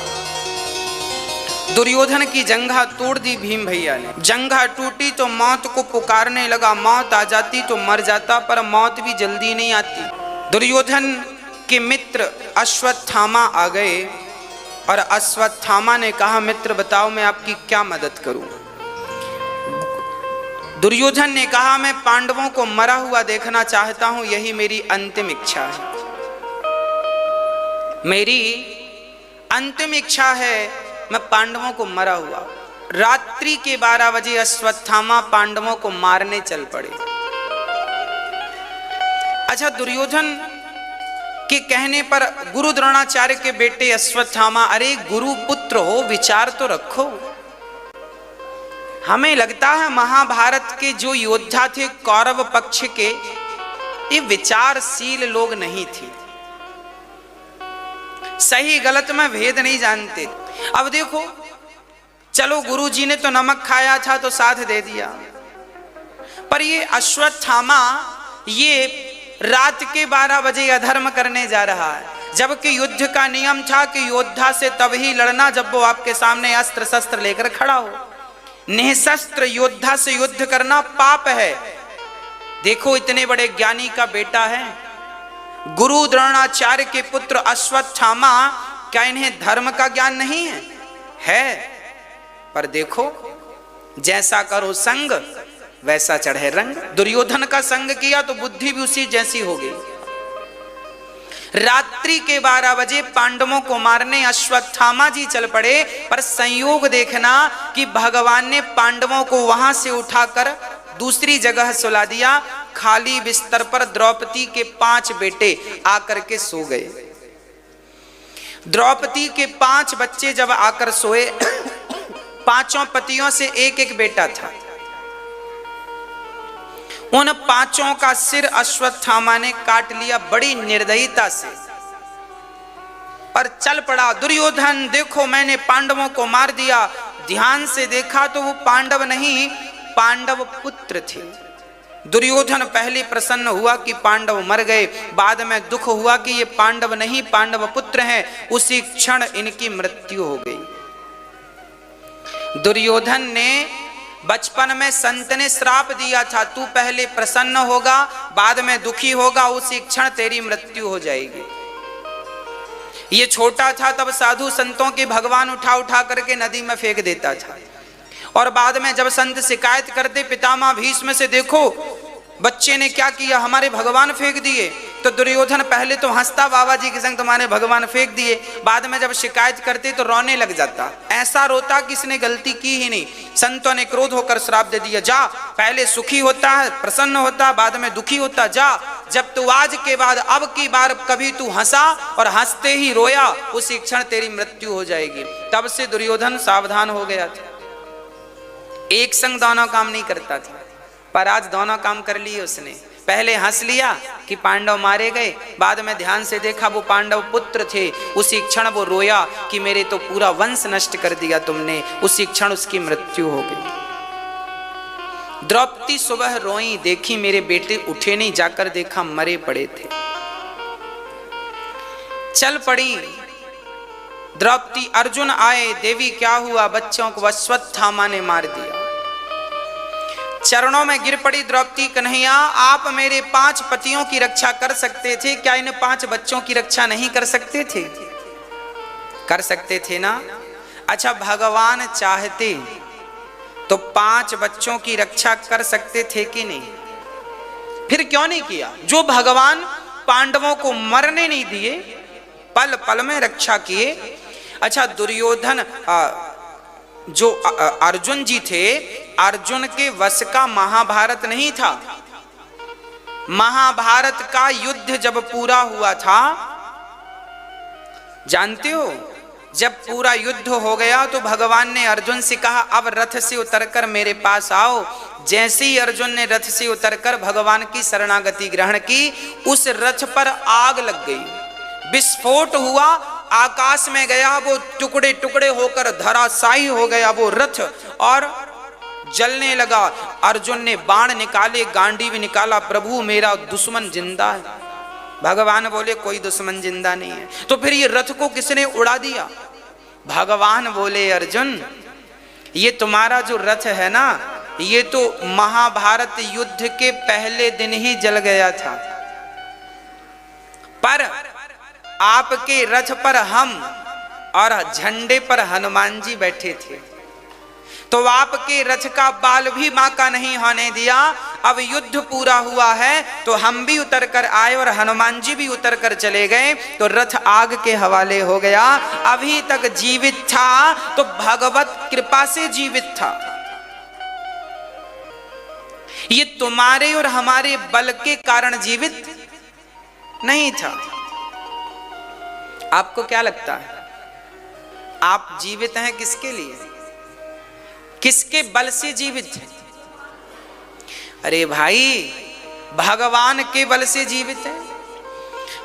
दुर्योधन की जंघा तोड़ दी भीम भैया ने। जंघा टूटी तो मौत को पुकारने लगा, मौत आ जाती तो मर जाता, पर मौत भी जल्दी नहीं आती। दुर्योधन के मित्र अश्वत्थामा आ गए और अश्वत्थामा ने कहा मित्र बताओ मैं आपकी क्या मदद करूं। दुर्योधन ने कहा मैं पांडवों को मरा हुआ देखना चाहता हूं, यही मेरी अंतिम इच्छा है। मेरी अंतिम इच्छा है मैं पांडवों को मरा हुआ। रात्रि के 12 बजे अश्वत्थामा पांडवों को मारने चल पड़े। अच्छा, दुर्योधन के कहने पर गुरु द्रोणाचार्य के बेटे अश्वत्थामा, अरे गुरु पुत्र हो, विचार तो रखो। हमें लगता है महाभारत के जो योद्धा थे कौरव पक्ष के, ये विचारशील लोग नहीं थे, सही गलत में भेद नहीं जानते। अब देखो, चलो गुरुजी ने तो नमक खाया था तो साथ दे दिया, पर ये अश्वत्थामा ये रात के 12 बजे अधर्म करने जा रहा है, जबकि युद्ध का नियम था कि योद्धा से तब ही लड़ना जब वो आपके सामने अस्त्र शस्त्र लेकर खड़ा हो। निशस्त्र योद्धा से युद्ध करना पाप है। देखो इतने बड़े ज्ञानी का बेटा है, गुरु द्रोणाचार्य के पुत्र अश्वत्थामा, क्या इन्हें धर्म का ज्ञान नहीं है? है, पर देखो जैसा करो संग वैसा चढ़े रंग। दुर्योधन का संग किया तो बुद्धि भी उसी जैसी हो गई। रात्रि के 12 बजे पांडवों को मारने अश्वत्थामा जी चल पड़े, पर संयोग देखना कि भगवान ने पांडवों को वहां से उठाकर दूसरी जगह सुला दिया। खाली बिस्तर पर द्रौपदी के 5 बेटे आकर के सो गए। द्रौपदी के 5 बच्चे जब आकर सोए, 5 पतियों से एक एक बेटा था। उन 5 का सिर अश्वत्थामा ने काट लिया बड़ी निर्दयता से, और चल पड़ा। दुर्योधन देखो मैंने पांडवों को मार दिया। ध्यान से देखा तो वो पांडव नहीं, पांडव पुत्र थे। दुर्योधन पहले प्रसन्न हुआ कि पांडव मर गए, बाद में दुख हुआ कि ये पांडव नहीं पांडव पुत्र हैं। उसी क्षण इनकी मृत्यु हो गई। दुर्योधन ने बचपन में संत ने श्राप दिया था, तू पहले प्रसन्न होगा बाद में दुखी होगा, उसी क्षण तेरी मृत्यु हो जाएगी। ये छोटा था तब साधु संतों के भगवान उठा उठा करके नदी में फेंक देता था, और बाद में जब संत शिकायत करते पितामह भीष्म से, देखो बच्चे ने क्या किया, हमारे भगवान फेंक दिए, तो दुर्योधन पहले तो हंसता, बाबा जी के संग तुम्हारे भगवान फेंक दिए। बाद में जब शिकायत करते तो रोने लग जाता, ऐसा रोता कि इसने गलती की ही नहीं। संतों ने क्रोध होकर श्राप दे दिया, जा पहले सुखी होता है प्रसन्न होता, बाद में दुखी होता, जा जब तू आज के बाद अब की बार कभी तू हंसा और हंसते ही रोया, उसी क्षण तेरी मृत्यु हो जाएगी। तब से दुर्योधन सावधान हो गया था, एक संग दोनों काम नहीं करता था, पर आज दोनों काम कर लिए उसने। पहले हंस लिया कि पांडव मारे गए, बाद में ध्यान से देखा वो पांडव पुत्र थे, उसी क्षण वो रोया कि मेरे तो पूरा वंश नष्ट कर दिया तुमने, उसी क्षण उसकी मृत्यु हो गई। द्रौपदी सुबह रोई, देखी मेरे बेटे उठे नहीं, जाकर देखा मरे पड़े थे। चल पड़ी द्रौपदी, अर्जुन आए, देवी क्या हुआ, बच्चों को अश्वत्थामा ने मार दिया। चरणों में गिर पड़ी द्रौपदी, कन्हैया आप मेरे 5 पतियों की रक्षा कर सकते थे, क्या इन 5 बच्चों की रक्षा नहीं कर सकते थे? कर सकते थे ना। अच्छा भगवान चाहते तो 5 बच्चों की रक्षा कर सकते थे कि नहीं? फिर क्यों नहीं किया? जो भगवान पांडवों को मरने नहीं दिए, पल पल में रक्षा किए। अच्छा दुर्योधन जो अर्जुन जी थे, अर्जुन के वश का महाभारत नहीं था। महाभारत का युद्ध जब पूरा हुआ था, जानते हो, जब पूरा युद्ध हो गया तो भगवान ने अर्जुन से कहा अब रथ से उतरकर मेरे पास आओ। जैसे ही अर्जुन ने रथ से उतरकर भगवान की शरणागति ग्रहण की, उस रथ पर आग लग गई, विस्फोट हुआ, आकाश में गया, वो टुकड़े टुकड़े होकर धराशायी हो गया वो रथ और जलने लगा। अर्जुन ने बाण निकाले, गांडीव निकाला, प्रभु मेरा दुश्मन जिंदा है। भगवान बोले कोई दुश्मन जिंदा नहीं है। तो फिर ये रथ को किसने उड़ा दिया? भगवान बोले अर्जुन ये तुम्हारा जो रथ है ना, ये तो महाभारत युद्ध के पहले दिन ही जल गया था, पर आपके रथ पर हम और झंडे पर हनुमान जी बैठे थे, तो आपके रथ का बाल भी मां का नहीं होने दिया। अब युद्ध पूरा हुआ है तो हम भी उतर कर आए और हनुमान जी भी उतर कर चले गए, तो रथ आग के हवाले हो गया। अभी तक जीवित था तो भगवत कृपा से जीवित था, ये तुम्हारे और हमारे बल के कारण जीवित नहीं था। आपको क्या लगता है आप जीवित हैं किसके लिए? किसके बल से जीवित हैं? अरे भाई भगवान के बल से जीवित है।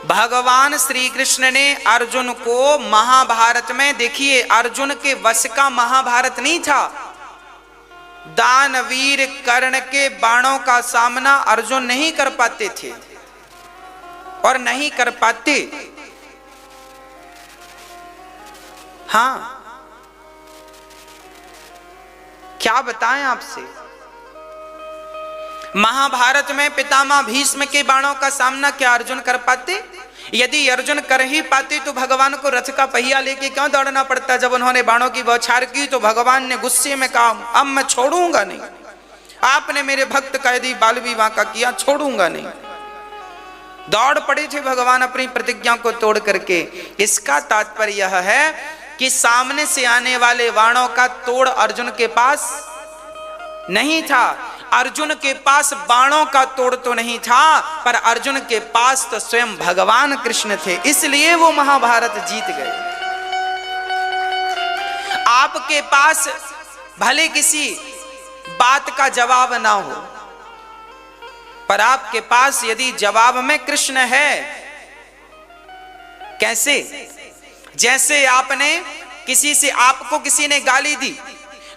भगवान श्री कृष्ण ने अर्जुन को महाभारत में, देखिए अर्जुन के वश का महाभारत नहीं था, दानवीर कर्ण के बाणों का सामना अर्जुन नहीं कर पाते थे और नहीं कर पाते। हां, क्या बताएं आपसे, महाभारत में पितामह भीष्म के बाणों का सामना क्या अर्जुन कर पाते? यदि अर्जुन कर ही पाते तो भगवान को रथ का पहिया लेके क्यों दौड़ना पड़ता? जब उन्होंने बाणों की बौछार की तो भगवान ने गुस्से में कहा, अब मैं छोड़ूंगा नहीं, आपने मेरे भक्त का यदि बाल विवाह का किया, छोड़ूंगा नहीं। दौड़ पड़े थे भगवान अपनी प्रतिज्ञा को तोड़ करके। इसका तात्पर्य यह है कि सामने से आने वाले बाणों का तोड़ अर्जुन के पास नहीं था। अर्जुन के पास बाणों का तोड़ तो नहीं था, पर अर्जुन के पास तो स्वयं भगवान कृष्ण थे, इसलिए वो महाभारत जीत गए। आपके पास भले किसी बात का जवाब ना हो, पर आपके पास यदि जवाब में कृष्ण है, कैसे? जैसे आपने किसी से, आपको किसी ने गाली दी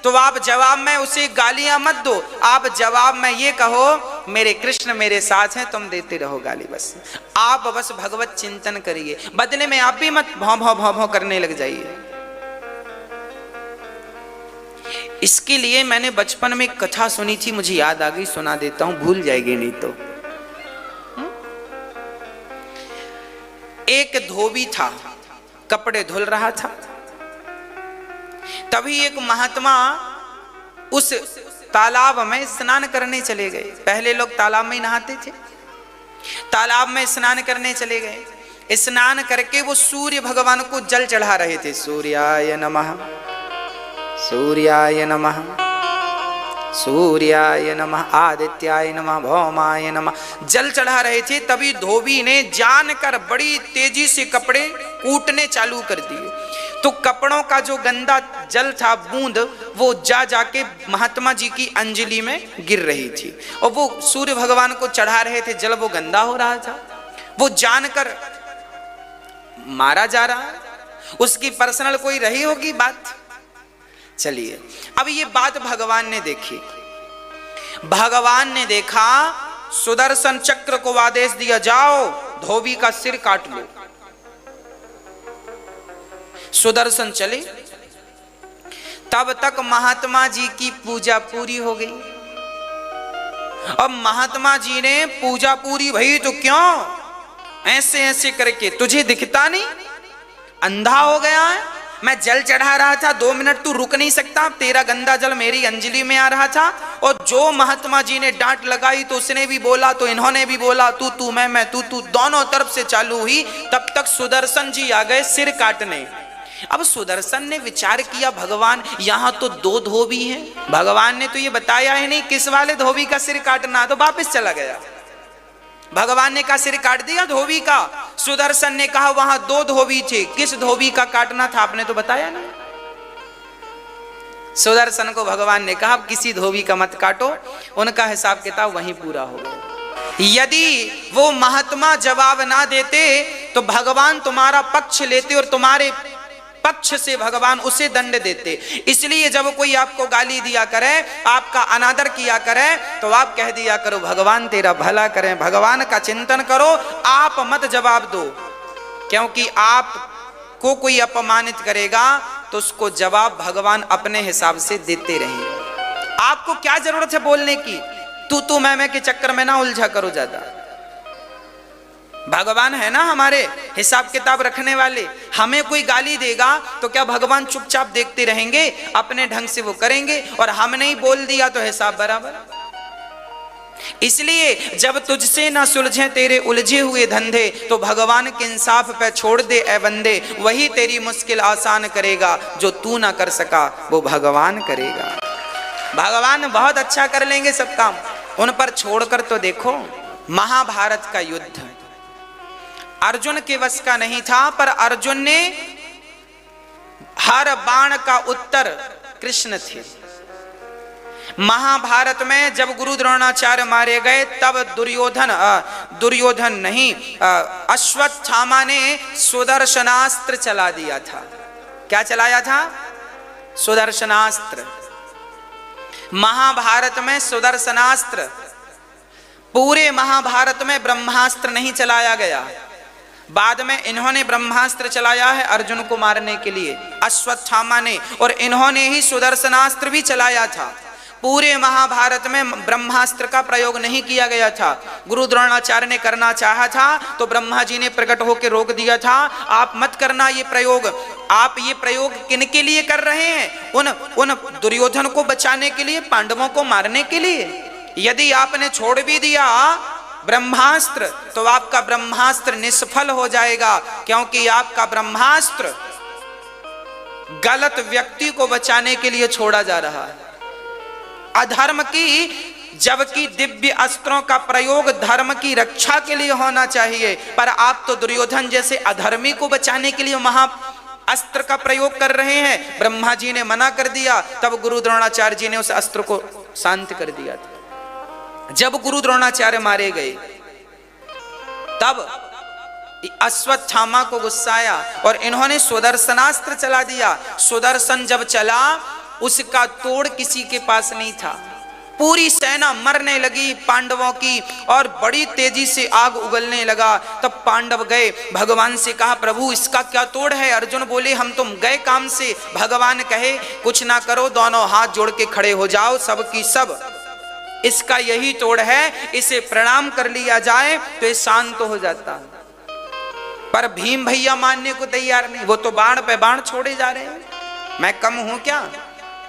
तो आप जवाब में उसे गालियां मत दो, आप जवाब में ये कहो, मेरे कृष्ण मेरे साथ हैं, तुम देते रहो गाली। बस आप बस भगवत चिंतन करिए, बदले में आप भी मत भौं भौं भौं भौं करने लग जाइए। इसके लिए मैंने बचपन में एक कथा सुनी थी, मुझे याद आ गई, सुना देता हूं, भूल जाएगी नहीं तो। एक धोबी था, कपड़े धुल रहा था, तभी एक महात्मा उस तालाब में स्नान करने चले गए। पहले लोग तालाब में ही नहाते थे, तालाब में स्नान करने चले गए। स्नान करके वो सूर्य भगवान को जल चढ़ा रहे थे। सूर्याय नमः, सूर्याय नमः, सूर्याय नमः, आदित्याय नमः, भौमाय नमः, जल चढ़ा रहे थे। तभी धोबी ने जानकर बड़ी तेजी से कपड़े कूटने चालू कर दिए। तो कपड़ों का जो गंदा जल था, बूंद, वो जा जाके महात्मा जी की अंजलि में गिर रही थी, और वो सूर्य भगवान को चढ़ा रहे थे, जल वो गंदा हो रहा था। वो जानकर मारा जा रहा है, उसकी पर्सनल कोई रही होगी बात। चलिए, अब ये बात भगवान ने देखी। भगवान ने देखा, सुदर्शन चक्र को आदेश दिया, जाओ धोबी का सिर काट लो। सुदर्शन चले। तब तक महात्मा जी की पूजा पूरी हो गई। अब महात्मा जी ने पूजा पूरी भई तो क्यों ऐसे ऐसे करके, तुझे दिखता नहीं, अंधा हो गया है? मैं जल चढ़ा रहा था, 2 मिनट तू रुक नहीं सकता? तेरा गंदा जल मेरी अंजलि में आ रहा था, और जो महात्मा जी ने डांट लगाई तो उसने भी बोला, तो इन्होंने भी बोला, तू तू मैं तू तू, दोनों तरफ से चालू हुई। तब तक सुदर्शन जी आ गए सिर काटने। अब सुदर्शन ने विचार किया, भगवान यहां तो 2 धोबी हैं, भगवान ने तो ये बताया ही नहीं किस वाले धोबी का सिर काटना, तो वापस चला गया। भगवान ने कहा सिर काट दिया धोबी का। सुदर्शन ने कहा वहां 2 धोबी थे, किस धोबी का काटना था आपने तो बताया ना। सुदर्शन को भगवान ने कहा किसी धोबी का मत काटो, उनका हिसाब किताब वहीं पूरा होगा। यदि वो महात्मा जवाब ना देते तो भगवान तुम्हारा पक्ष लेते और तुम्हारे पक्ष से भगवान उसे दंड देते। इसलिए जब कोई आपको गाली दिया करे, आपका अनादर किया करे, तो आप कह दिया करो भगवान तेरा भला करें, भगवान का चिंतन करो, आप मत जवाब दो। क्योंकि आपको कोई अपमानित करेगा तो उसको जवाब भगवान अपने हिसाब से देते रहेंगे। आपको क्या जरूरत है बोलने की? तू मैं के चक्कर में ना उलझा करो ज्यादा। भगवान है ना हमारे हिसाब किताब रखने वाले। हमें कोई गाली देगा तो क्या भगवान चुपचाप देखते रहेंगे? अपने ढंग से वो करेंगे, और हमने ही बोल दिया तो हिसाब बराबर। इसलिए जब तुझसे ना सुलझे तेरे उलझे हुए धंधे, तो भगवान के इंसाफ पे छोड़ दे ए बंदे, वही तेरी मुश्किल आसान करेगा। जो तू ना कर सका वो भगवान करेगा। भगवान बहुत अच्छा कर लेंगे सब काम, उन पर छोड़कर तो देखो। महाभारत का युद्ध अर्जुन के वश का नहीं था, पर अर्जुन ने हर बाण का उत्तर कृष्ण थे। महाभारत में जब गुरु द्रोणाचार्य मारे गए, तब दुर्योधन नहीं, अश्वत्थामा ने सुदर्शनास्त्र चला दिया था। क्या चलाया था? सुदर्शनास्त्र। महाभारत में सुदर्शनास्त्र, पूरे महाभारत में ब्रह्मास्त्र नहीं चलाया गया। बाद में इन्होंने ब्रह्मास्त्र चलाया है अर्जुन को मारने के लिए, अश्वत्थामा ने, और इन्होंने ही सुदर्शनास्त्र भी चलाया था। पूरे महाभारत में ब्रह्मास्त्र का प्रयोग नहीं किया गया था। गुरु द्रोणाचार्य ने करना चाहा था तो ब्रह्मा जी ने प्रकट होकर रोक दिया था, आप मत करना ये प्रयोग। आप ये प्रयोग किनके लिए कर रहे हैं? उन दुर्योधन को बचाने के लिए, पांडवों को मारने के लिए। यदि आपने छोड़ भी दिया ब्रह्मास्त्र तो आपका ब्रह्मास्त्र निष्फल हो जाएगा, क्योंकि आपका ब्रह्मास्त्र गलत व्यक्ति को बचाने के लिए छोड़ा जा रहा है, अधर्म की, जबकि दिव्य अस्त्रों का प्रयोग धर्म की रक्षा के लिए होना चाहिए। पर आप तो दुर्योधन जैसे अधर्मी को बचाने के लिए महा अस्त्र का प्रयोग कर रहे हैं। ब्रह्मा जी ने मना कर दिया, तब गुरु द्रोणाचार्य जी ने उस अस्त्र को शांत कर दिया था। जब गुरु द्रोणाचार्य मारे गए तब अश्वत्थामा को गुस्सा आया और इन्होंने सुदर्शनास्त्र चला दिया। सुदर्शन जब चला उसका तोड़ किसी के पास नहीं था। पूरी सेना मरने लगी पांडवों की और बड़ी तेजी से आग उगलने लगा। तब पांडव गए, भगवान से कहा प्रभु इसका क्या तोड़ है? अर्जुन बोले हम तुम गए काम से। भगवान कहे कुछ ना करो, दोनों हाथ जोड़ के खड़े हो जाओ, सब की सब इसका यही तोड़ है, इसे प्रणाम कर लिया जाए तो ये शांत हो जाता। पर भीम भैया मानने को तैयार नहीं, वो तो बाण पे बाण छोड़े जा रहे हैं, मैं कम हूं क्या?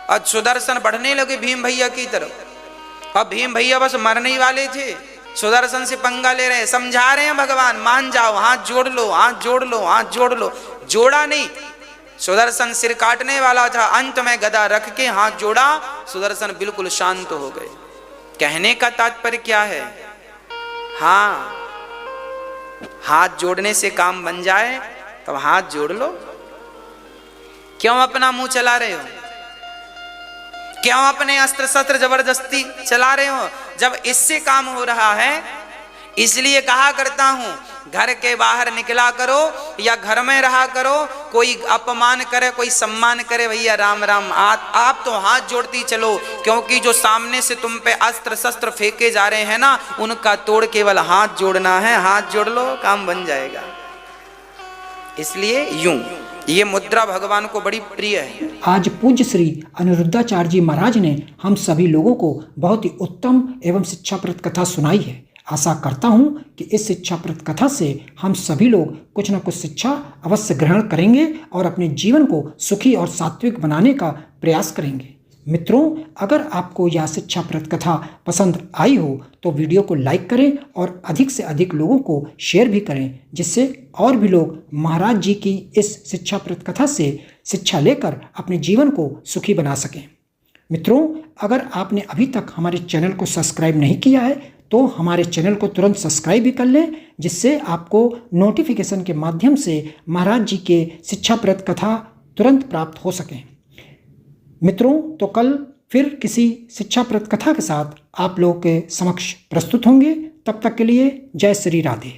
और सुदर्शन बढ़ने लगे भीम भैया की तरफ, और भीम भैया बस मरने ही वाले थे, सुदर्शन से पंगा ले रहे हैं, समझा रहे हैं भगवान मान जाओ, हाथ जोड़ लो, हाथ जोड़ लो, हाथ जोड़ लो। जोड़ा नहीं, सुदर्शन सिर काटने वाला था, अंत में गदा रख के हाथ जोड़ा, सुदर्शन बिल्कुल शांत हो गए। कहने का तात्पर्य क्या है? हाँ, हाथ जोड़ने से काम बन जाए तो हाथ जोड़ लो। क्यों अपना मुंह चला रहे हो? क्यों अपने अस्त्र शस्त्र जबरदस्ती चला रहे हो जब इससे काम हो रहा है? इसलिए कहा करता हूं घर के बाहर निकला करो या घर में रहा करो, कोई अपमान करे कोई सम्मान करे, भैया राम राम, आप तो हाथ जोड़ती चलो, क्योंकि जो सामने से तुम पे अस्त्र शस्त्र फेंके जा रहे हैं ना, उनका तोड़ केवल हाथ जोड़ना है। हाथ जोड़ लो, काम बन जाएगा। इसलिए यूं ये मुद्रा भगवान को बड़ी प्रिय है। आज पूज्य श्री अनिरुद्धाचार्य जी महाराज ने हम सभी लोगों को बहुत ही उत्तम एवं शिक्षाप्रद कथा सुनाई है। आशा करता हूं कि इस शिक्षाप्रद कथा से हम सभी लोग कुछ न कुछ शिक्षा अवश्य ग्रहण करेंगे और अपने जीवन को सुखी और सात्विक बनाने का प्रयास करेंगे। मित्रों, अगर आपको यह शिक्षाप्रद कथा पसंद आई हो तो वीडियो को लाइक करें और अधिक से अधिक लोगों को शेयर भी करें, जिससे और भी लोग महाराज जी की इस शिक्षाप्रद कथा से शिक्षा लेकर अपने जीवन को सुखी बना सकें। मित्रों, अगर आपने अभी तक हमारे चैनल को सब्सक्राइब नहीं किया है तो हमारे चैनल को तुरंत सब्सक्राइब भी कर लें, जिससे आपको नोटिफिकेशन के माध्यम से महाराज जी के शिक्षाप्रद कथा तुरंत प्राप्त हो सकें। मित्रों, तो कल फिर किसी शिक्षाप्रद कथा के साथ आप लोगों के समक्ष प्रस्तुत होंगे। तब तक के लिए जय श्री राधे।